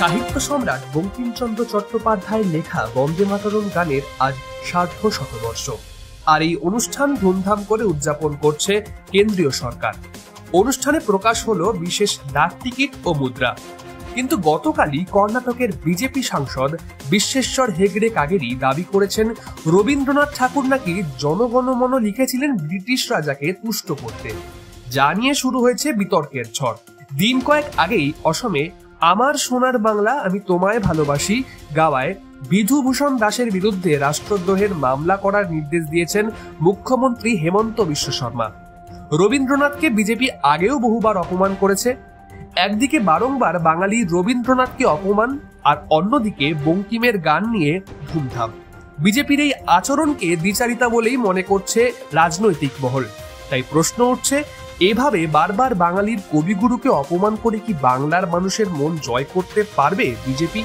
সাহিত্য সম্রাট বঙ্কিমচন্দ্র চট্টোপাধ্যায়ের লেখা বন্দে মাতরম গানের আজ সার্ধ শতবর্ষ, আর এই অনুষ্ঠান ধুমধাম করে উদযাপন করছে কেন্দ্রীয় সরকার। অনুষ্ঠানে প্রকাশ হলো বিশেষ ডাক টিকিট ও মুদ্রা। কিন্তু গতকালই কর্ণাটকের বিজেপি সাংসদ বিশ্বেশ্বর হেগড়ে কাগেরি দাবি করেছেন রবীন্দ্রনাথ ঠাকুর নাকি জনগণমন লিখেছিলেন ব্রিটিশ রাজাকে তুষ্ট করতে, যা নিয়ে শুরু হয়েছে বিতর্কের ঝড়। দিন কয়েক আগেই অসমে আমার সোনার বাংলা আমি তোমায় ভালোবাসি গাওয়ায় বিধুভূষণ দাসের বিরুদ্ধে রাষ্ট্রদ্রোহের মামলা করার নির্দেশ দিয়েছেন মুখ্যমন্ত্রী হেমন্ত বিশ্ব শর্মা। রবীন্দ্রনাথকে বিজেপি আগেও বহুবার অপমান করেছে। একদিকে বারংবার বাঙালি রবীন্দ্রনাথকে অপমান, আর অন্যদিকে বঙ্কিমের গান নিয়ে ধুমধাম। বিজেপির এই আচরণকে দ্বিচারিতা বলেই মনে করছে রাজনৈতিক মহল। তাই প্রশ্ন উঠছে, এভাবে বারবার বাঙালির কবিগুরুকে অপমান করে কি বাংলার মানুষের মন জয় করতে পারবে বিজেপি?